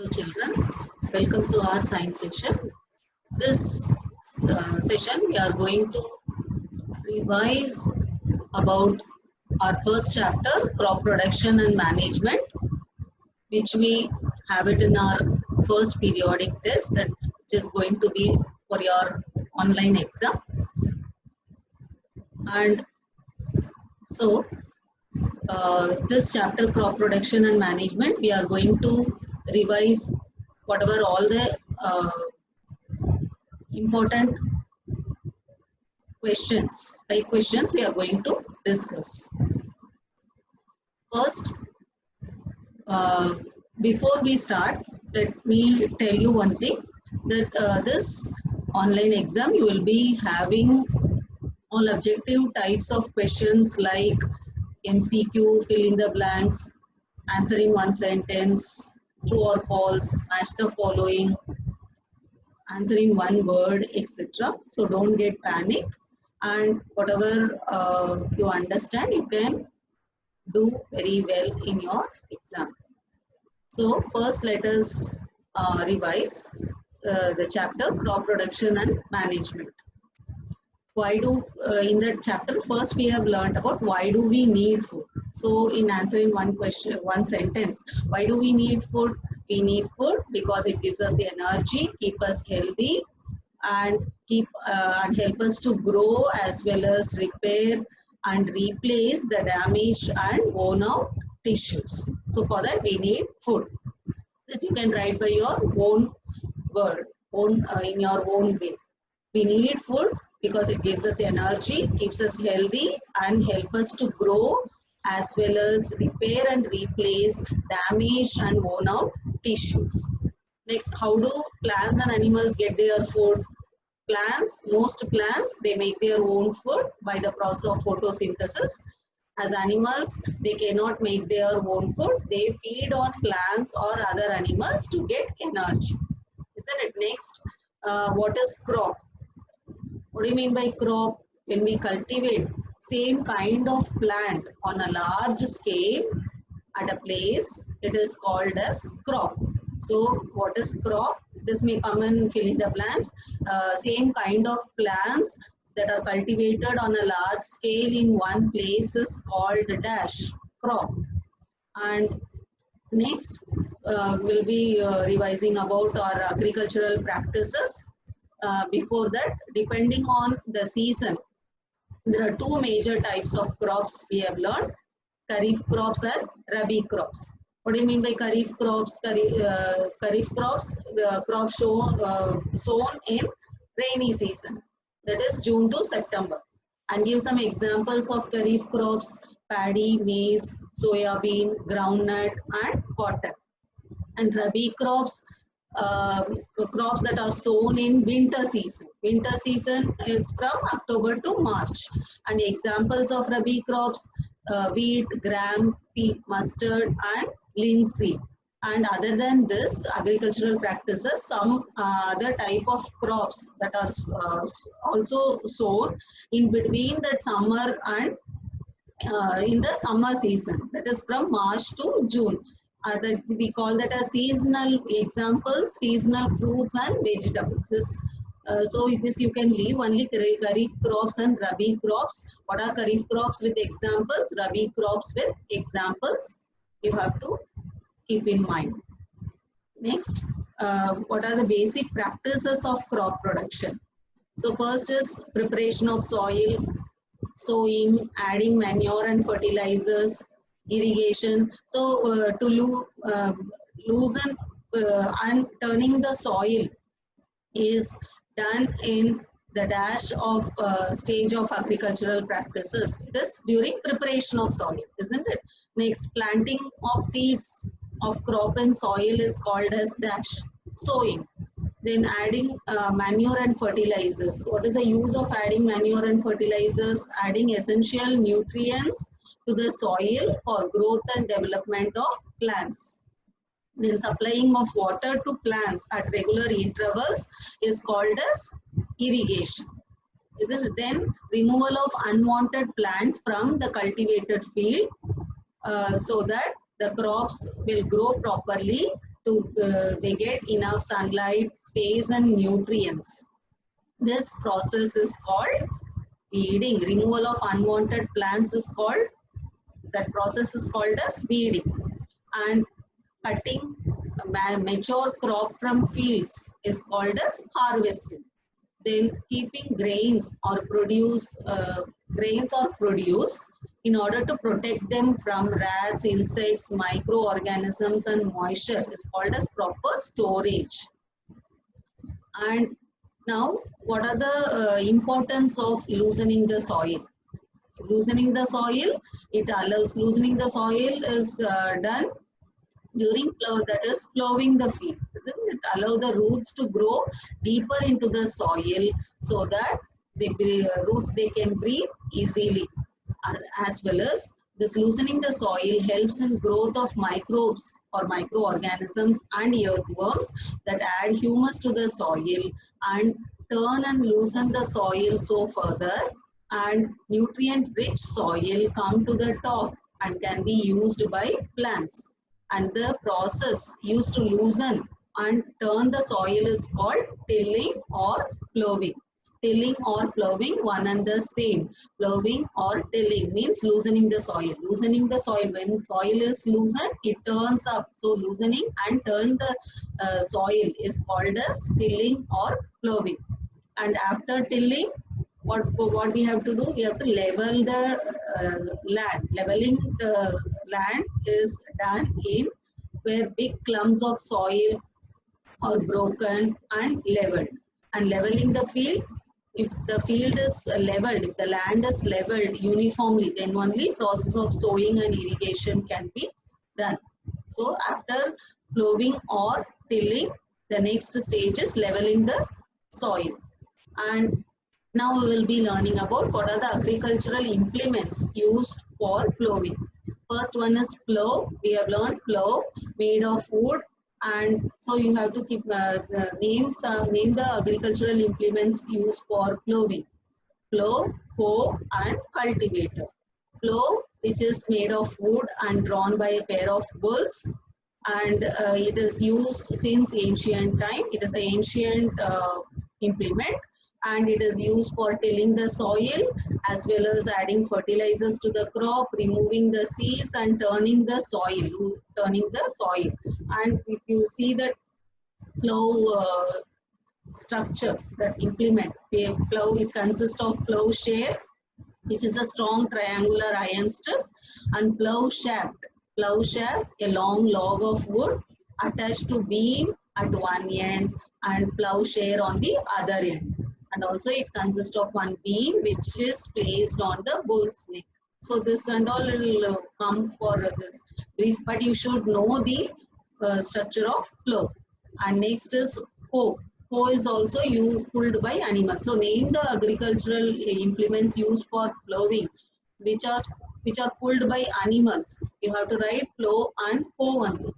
Hello children, welcome to our science session. This session we are going to revise about our first chapter, crop production and management, which we have it in our first periodic test that is going to be for your online exam. And so this chapter, crop production and management, we are going to revise whatever all the important questions, type questions we are going to discuss. First, before we start, let me tell you one thing, that this online exam you will be having all objective types of questions like MCQ, fill in the blanks, answer in one sentence, true or false, match the following, answer in one word, etc. So don't get panic, and whatever you understand, you can do very well in your exam. So first let us revise the chapter crop production and management. Why do in that chapter first we have learned about why do we need food. So in answering one question, one sentence, why do we need food? We need food because it gives us energy, keep us healthy, and and help us to grow as well as repair and replace the damaged and worn out tissues. So for that we need food. This you can write by your own word, in your own way. We need food because it gives us energy, keeps us healthy, and help us to grow as well as repair and replace damaged and worn out tissues. Next, how do plants and animals get their food? Most plants, they make their own food by the process of photosynthesis. As animals, they cannot make their own food. They feed on plants or other animals to get energy. Isn't it? Next, what is crop? What do you mean by crop? When we cultivate same kind of plant on a large scale at a place, it is called as crop. So what is crop? This may come and fill in the blanks. Same kind of plants that are cultivated on a large scale in one place is called dash, crop. And next, we'll be revising about our agricultural practices. Before that, depending on the season, there are two major types of crops we have learned, Kharif crops and Rabi crops. What do you mean by Kharif crops? Kharif crops, the crops sown in rainy season, that is June to September. And give some examples of Kharif crops: paddy, maize, soya bean, groundnut, and cotton. And Rabi crops, crops that are sown in winter season. Winter season is from October to March. And examples of Rabi crops: wheat, gram, pea, mustard, and linseed. And other than this, agricultural practices, some other type of crops that are also sown in between that summer and in the summer season, that is from March to June. That we call that as seasonal. Examples: seasonal fruits and vegetables. So this you can leave only Kharif crops and Rabi crops. What are Kharif crops with examples? Rabi crops with examples. You have to keep in mind. Next, what are the basic practices of crop production? So first is preparation of soil, sowing, adding manure and fertilizers, irrigation. So to loosen and turning the soil is done in the dash of stage of agricultural practices. It is during preparation of soil, isn't it? Next, planting of seeds of crop in soil is called as dash, sowing. Then adding manure and fertilizers. What is the use of adding manure and fertilizers? Adding essential nutrients to the soil for growth and development of plants. Then supplying of water to plants at regular intervals is called as irrigation. Isn't it? Then removal of unwanted plant from the cultivated field so that the crops will grow properly they get enough sunlight, space and nutrients. This process is called weeding. Removal of unwanted plants is called, that process is called as weeding. And cutting a mature crop from fields is called as harvesting. Then keeping grains or produce in order to protect them from rats, insects, microorganisms and moisture is called as proper storage. And now, what are the importance of loosening the soil? Loosening the soil, it allows, loosening the soil is done during plow, that is plowing the field. It allows the roots to grow deeper into the soil so that the roots they can breathe easily. As well as this loosening the soil helps in growth of microbes or microorganisms and earthworms that add humus to the soil and turn and loosen the soil so further, and nutrient rich soil come to the top and can be used by plants. And the process used to loosen and turn the soil is called tilling or plowing. Tilling or plowing, one and the same. Plowing or tilling means loosening the soil. Loosening the soil, when soil is loosened, it turns up. So loosening and turn the soil is called as tilling or plowing. And after tilling, what we have to do? We have to level the land. Leveling the land is done in where big clumps of soil are broken and leveled. And leveling the field, if the field is leveled, if the land is leveled uniformly, then only process of sowing and irrigation can be done. So after plowing or tilling, the next stage is leveling the soil. And now we will be learning about what are the agricultural implements used for plowing. First one is plow. We have learned plow made of wood, and so you have to keep name the agricultural implements used for plowing. Plow, hoe and cultivator. Plow, which is made of wood and drawn by a pair of bulls, and it is used since ancient time. It is an ancient implement, and it is used for tilling the soil as well as adding fertilizers to the crop, removing the seeds and turning the soil. And if you see the plow structure, that implement, plow, it consists of plowshare, which is a strong triangular iron strip, and plow shaft. Plow shaft, a long log of wood attached to beam at one end and plowshare on the other end. And also it consists of one beam which is placed on the bull's neck. So this and all will come for this brief, but you should know the structure of plow. And next is hoe. Hoe is also pulled by animals. So name the agricultural implements used for plowing which are pulled by animals. You have to write plow and hoe only.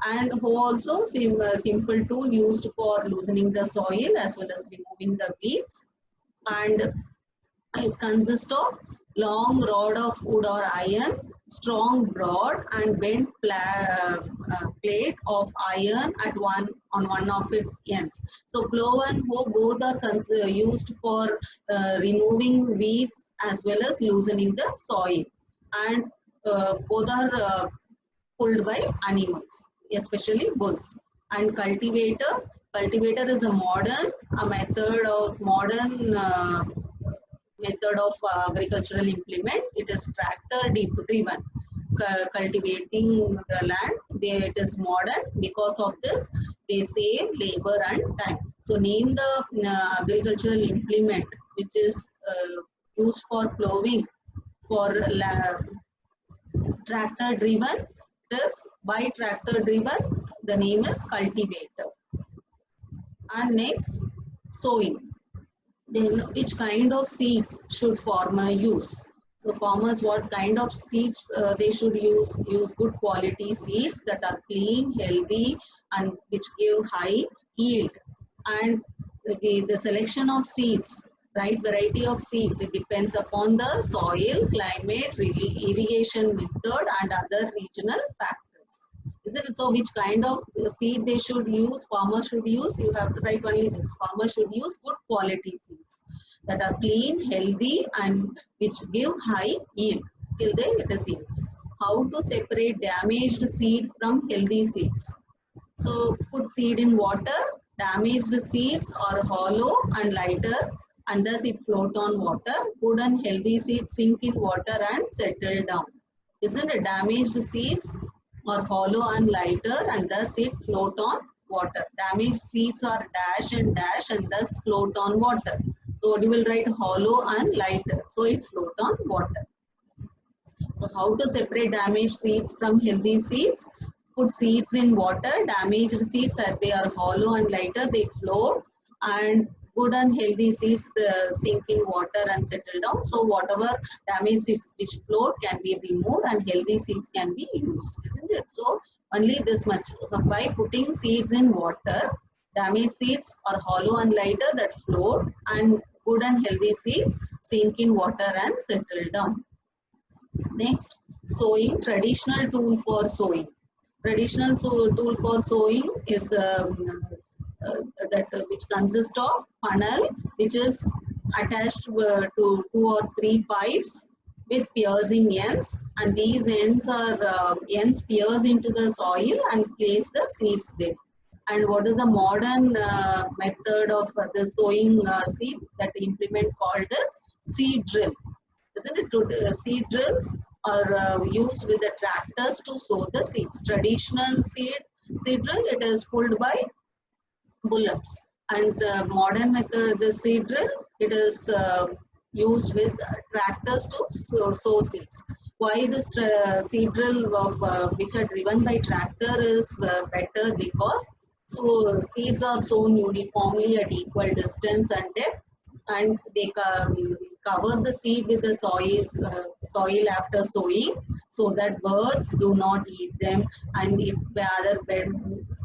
And hoe also simple tool used for loosening the soil as well as removing the weeds. And it consists of long rod of wood or iron, strong broad and bent plate of iron on one of its ends. So plow and hoe both are used for removing weeds as well as loosening the soil, and both are pulled by animals, especially bulls. And cultivator is a modern method of agricultural implement. It is tractor driven, cultivating the land. It is modern. Because of this, they save labor and time. So name the agricultural implement which is used for plowing for tractor driven. This by tractor driven, the name is cultivator. And next, sowing. Then which kind of seeds should farmer use? So farmers, what kind of seeds they should use? Use good quality seeds that are clean, healthy and which give high yield. And the selection of seeds, right variety of seeds, it depends upon the soil, climate, irrigation method and other regional factors. Isn't it? So which kind of seed they should use, farmers should use, you have to write only this. Farmers should use good quality seeds that are clean, healthy, and which give high yield till then it is yield. How to separate damaged seed from healthy seeds? So put seed in water, damaged seeds are hollow and lighter and thus it float on water. Good and healthy seeds sink in water and settle down. Isn't it? Damaged seeds are hollow and lighter and thus it float on water. Damaged seeds are dash and thus float on water. So what you will write? Hollow and lighter. So it float on water. So how to separate damaged seeds from healthy seeds? Put seeds in water. Damaged seeds, they are hollow and lighter, they float, and good and healthy seeds sink in water and settle down. So whatever damaged seeds which float can be removed and healthy seeds can be used, isn't it? So only this much. So by putting seeds in water, damaged seeds are hollow and lighter that float, and good and healthy seeds sink in water and settle down. Next, sowing, traditional tool for sowing. Traditional tool for sowing is which consists of funnel, which is attached to 2 or 3 pipes with piercing ends, and these ends are ends pierce into the soil and place the seeds there. And what is the modern method of the sowing seed that implement called as seed drill? Isn't it? Seed drills are used with the tractors to sow the seeds. Traditional seed drill, it is pulled by bullocks, and the modern method, the seed drill, it is used with tractors to sow seeds. Why this seed drill of which are driven by tractor is better? Because so seeds are sown uniformly at equal distance and depth, and they covers the seed with the soil after sowing, so that birds do not eat them, and it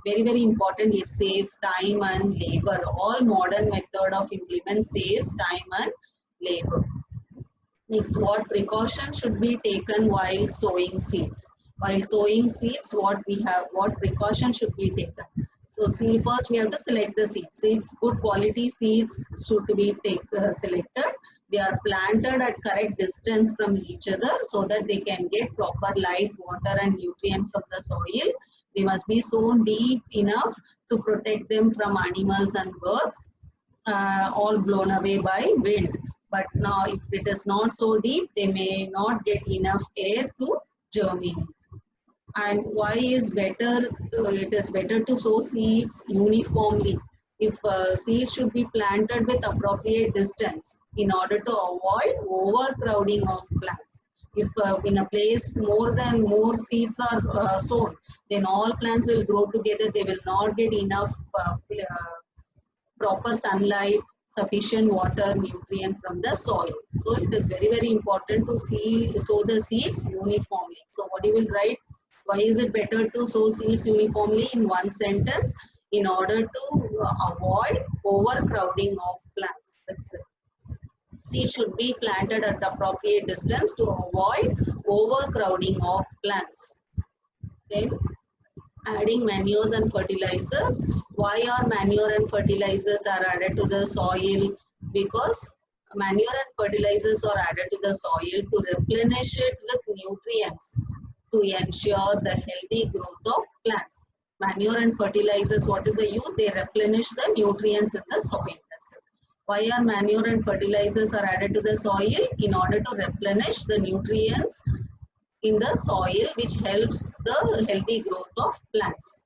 very important, it saves time and labor. All modern method of implement saves time and labor. Next, what precautions should be taken while sowing seeds? While sowing seeds, what precautions should be taken? So see, first we have to select the seeds. Seeds, good quality seeds should be selected. They are planted at correct distance from each other so that they can get proper light, water and nutrient from the soil. They must be sown deep enough to protect them from animals and birds, all blown away by wind. But now if it is not so deep, they may not get enough air to germinate. And why is better? It is better to sow seeds uniformly. If seeds should be planted with appropriate distance in order to avoid overcrowding of plants. If in a place more seeds are sown, then all plants will grow together. They will not get enough proper sunlight, sufficient water, nutrient from the soil. So it is very important to sow the seeds uniformly. So what you will write? Why is it better to sow seeds uniformly in one sentence? In order to avoid overcrowding of plants. That's it. Seeds should be planted at the appropriate distance to avoid overcrowding of plants. Then adding manures and fertilizers. Why are manure and fertilizers are added to the soil? Because manure and fertilizers are added to the soil to replenish it with nutrients to ensure the healthy growth of plants. Manure and fertilizers, what is the use? They replenish the nutrients in the soil. That's it. Why are manure and fertilizers are added to the soil? In order to replenish the nutrients in the soil, which helps the healthy growth of plants.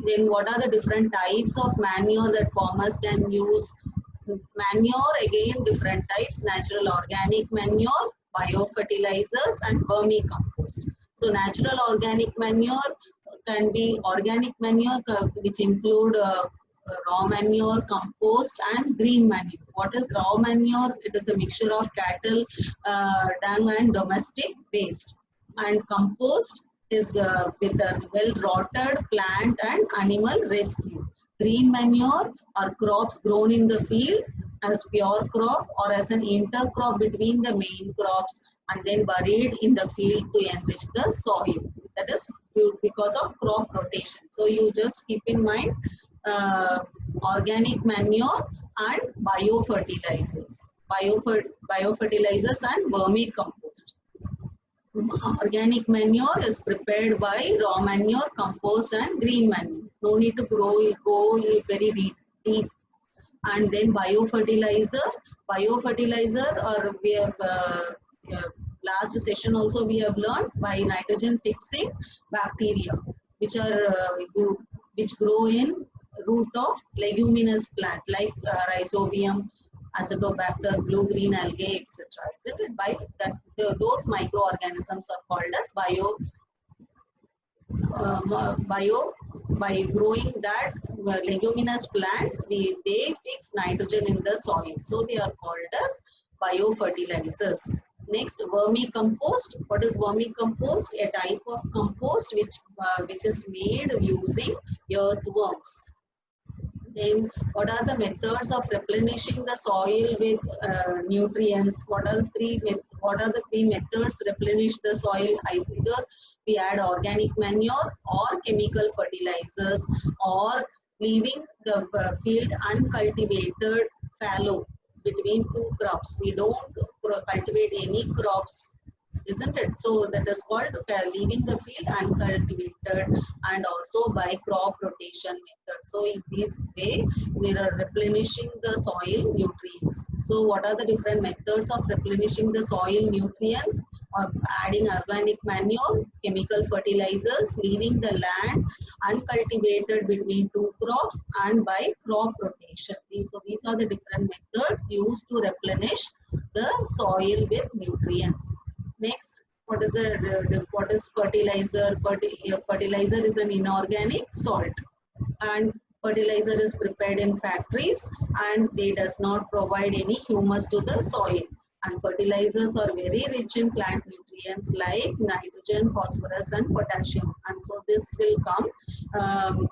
Then what are the different types of manure that farmers can use? Manure, again different types: natural organic manure, biofertilizers and vermicompost. So natural organic manure can be organic manure, which include raw manure, compost and green manure. What is raw manure? It is a mixture of cattle, dung and domestic waste. And compost is with a well-rotted plant and animal residue. Green manure are crops grown in the field as pure crop or as an intercrop between the main crops and then buried in the field to enrich the soil. That is because of crop rotation. So you just keep in mind organic manure and biofertilizers, biofertilizers and vermicompost. Organic manure is prepared by raw manure, compost and green manure. No need to go very deep. And then biofertilizer or we have last session also we have learned by nitrogen fixing bacteria which are which grow in root of leguminous plant like rhizobium, acetobacter, blue-green algae, etc. Isn't it? By that, those microorganisms are called as by growing that leguminous plant, they fix nitrogen in the soil. So they are called as biofertilizers. Next, vermicompost. What is vermicompost? A type of compost which is made using earthworms. Then what are the methods of replenishing the soil with nutrients? What are the three methods replenish the soil? Either we add organic manure or chemical fertilizers, or leaving the field uncultivated fallow between two crops. We don't cultivate any crops, isn't it? So that is called leaving the field uncultivated, and also by crop rotation method. So in this way we are replenishing the soil nutrients. So what are the different methods of replenishing the soil nutrients? Adding organic manure, chemical fertilizers, leaving the land uncultivated between two crops, and by crop rotation. So these are the different methods used to replenish the soil with nutrients. Next, what is fertilizer? Fertilizer is an inorganic salt, and fertilizer is prepared in factories, and they does not provide any humus to the soil. And fertilizers are very rich in plant nutrients like nitrogen, phosphorus and potassium. And so this will come.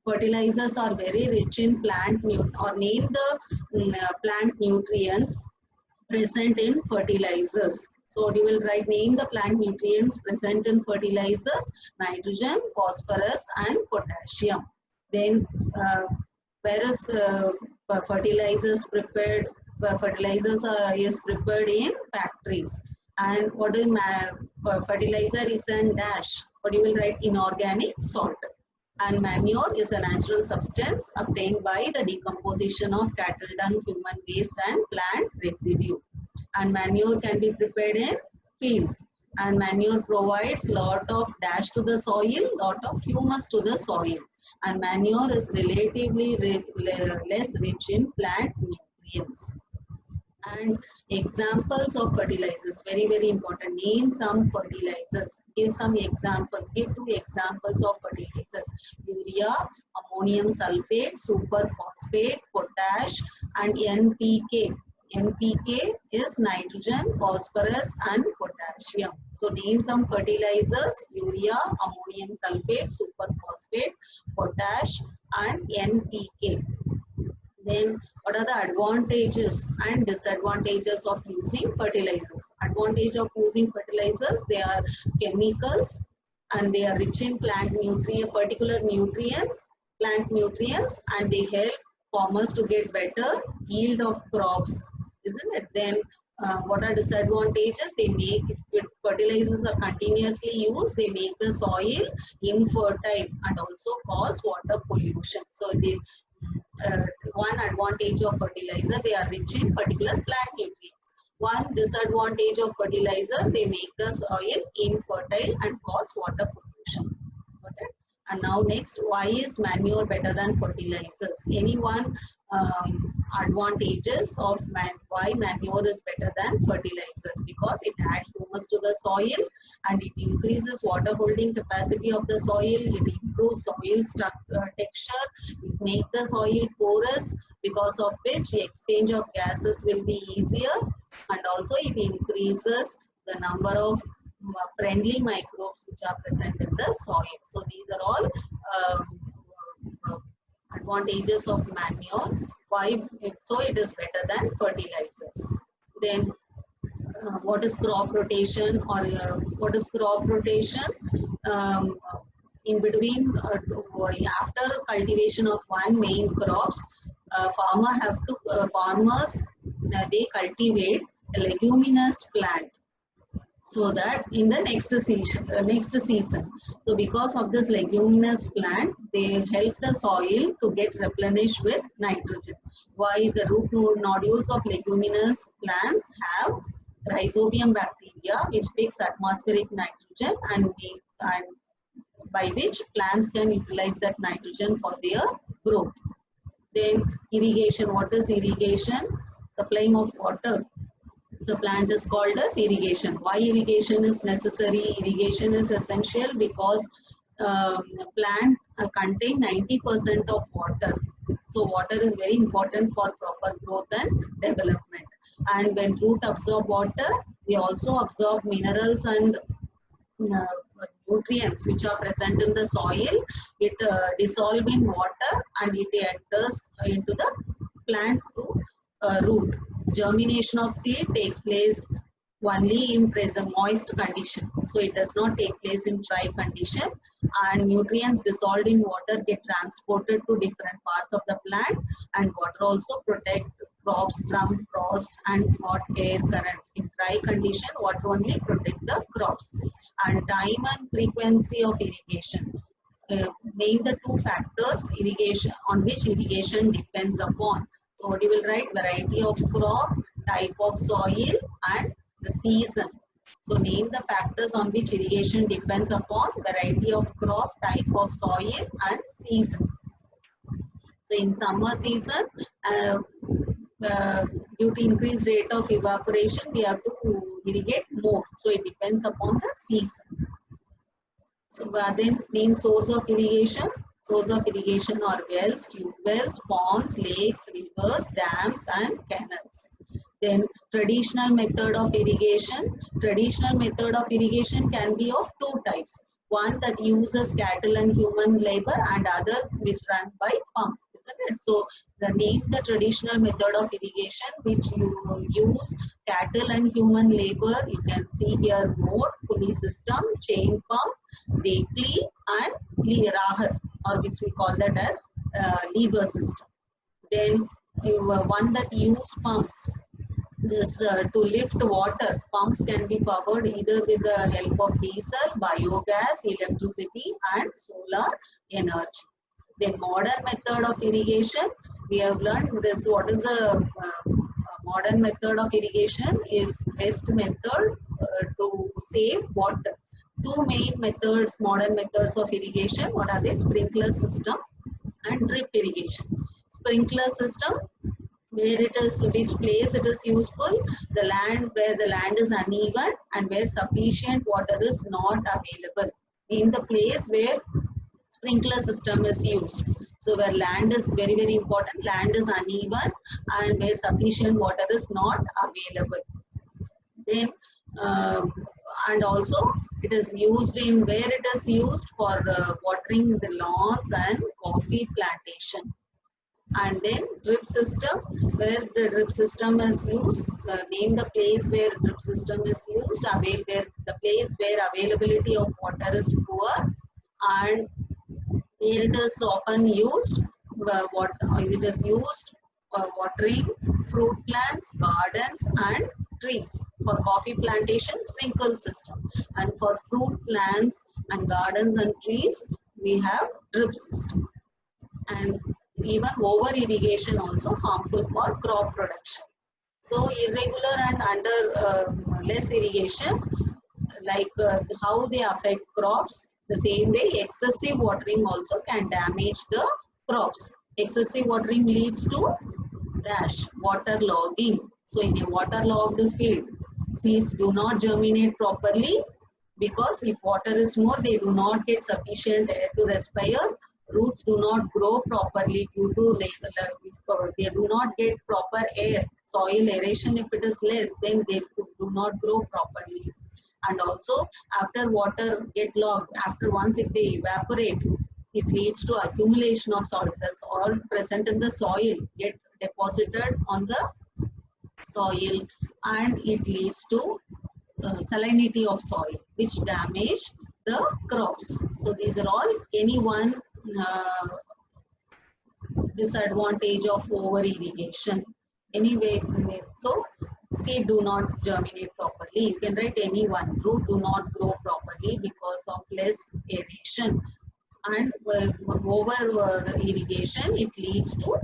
Fertilizers are very rich in plant or name the plant nutrients present in fertilizers. So you will write name the plant nutrients present in fertilizers: nitrogen, phosphorus and potassium. Then whereas fertilizers prepared, fertilizers is prepared in factories. And what is fertilizer is an dash. What you will write? Inorganic salt. And manure is a natural substance obtained by the decomposition of cattle dung, human waste and plant residue. And manure can be prepared in fields. And manure provides lot of dash to the soil, lot of humus to the soil. And manure is relatively less rich in plant nutrients. And examples of fertilizers, very, very important. Name some fertilizers. Give some examples. Give 2 examples of fertilizers: urea, ammonium sulfate, superphosphate, potash, and NPK. NPK is nitrogen, phosphorus, and potassium. So name some fertilizers: urea, ammonium sulfate, superphosphate, potash, and NPK. Then what are the advantages and disadvantages of using fertilizers? Advantage of using fertilizers: they are chemicals and they are rich in plant particular nutrients, plant nutrients, and they help farmers to get better yield of crops, isn't it? Then what are disadvantages? They make, if fertilizers are continuously used, they make the soil infertile and also cause water pollution. So they one advantage of fertilizer: they are rich in particular plant nutrients. One disadvantage of fertilizer: they make the soil infertile and cause water pollution. Okay? And now next, why is manure better than fertilizers? Anyone advantages of why manure is better than fertilizer? Because it adds humus to the soil and it increases water holding capacity of the soil. It improves soil texture. It makes the soil porous, because of which the exchange of gases will be easier, and also it increases the number of friendly microbes which are present in the soil. So these are all advantages of manure. Why? So it is better than fertilizers. Then what is crop rotation, or what is crop rotation? um, in between after cultivation of one main crops, farmers they cultivate a leguminous plant, so that in the next season, so because of this leguminous plant, they help the soil to get replenished with nitrogen. Why? The root nodules of leguminous plants have rhizobium bacteria which picks atmospheric nitrogen, and by which plants can utilize that nitrogen for their growth. Then irrigation. What is irrigation? Supplying of water. The plant is called as irrigation. Why irrigation is necessary? Irrigation is essential because plant contain 90% of water. So water is very important for proper growth and development. And when root absorb water, they also absorb minerals and uh, nutrients which are present in the soil. It dissolve in water and it enters into the plant through root. Germination of seed takes place only in present moist condition, so it does not take place in dry condition, and nutrients dissolved in water get transported to different parts of the plant, and water also protect crops from frost and hot air current. In dry condition, water only protect the crops. And time and frequency of irrigation. Name the two factors irrigation on which irrigation depends upon. So what you will write? Variety of crop, type of soil, and the season. So name the factors on which irrigation depends upon: variety of crop, type of soil, and season. So in summer season, uh, due to increased rate of evaporation, we have to irrigate more. So it depends upon the season. So then name source of irrigation. Source of irrigation are wells, tube wells, ponds, lakes, rivers, dams, and canals. Then traditional method of irrigation. Traditional method of irrigation can be of two types. One that uses cattle and human labor, and other which run by pump, isn't it? So the traditional method of irrigation which you use cattle and human labor, you can see here moat, pulley system, chain pump, Dekli, and Rahar, or which we call that as lever system. Then one that use pumps. This to lift water, pumps can be powered either with the help of diesel, biogas, electricity, and solar energy. The modern method of irrigation, we have learned this. What is a modern method of irrigation? Is best method to save water. Two main methods, modern methods of irrigation. What are they? Sprinkler system and drip irrigation. Sprinkler system, where it is, which place it is useful, the land where the land is uneven and where sufficient water is not available. In the place where sprinkler system is used. So where land is very important, land is uneven and where sufficient water is not available. Then and also it is used in where it is used for watering the lawns and coffee plantation. And then drip system, where the drip system is used, name the place where drip system is used, where the place where availability of water is poor, and where it is often used, it is used for watering fruit plants, gardens, and trees. For coffee plantation, sprinkle system, and for fruit plants and gardens and trees, we have drip system. And even over irrigation also harmful for crop production. So irregular and under less irrigation, like how they affect crops, the same way excessive watering also can damage the crops. Excessive watering leads to water logging. So in a waterlogged field, seeds do not germinate properly, because if water is more, they do not get sufficient air to respire. Roots do not grow properly due to they do not get proper air. Soil aeration, if it is less, then they do not grow properly. And also after water get logged, once if they evaporate, it leads to accumulation of salt. The salt present in the soil get deposited on the soil, and it leads to salinity of soil, which damage the crops. So these are all any one disadvantage of over irrigation. Anyway, so seed do not germinate properly. You can write any one. Root do not grow properly because of less aeration, and over irrigation it leads to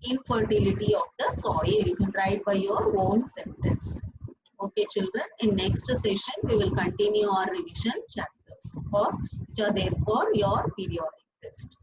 infertility of the soil. You can write by your own sentence. Okay, children. In next session, we will continue our revision chapters, or which are there for your periodic test.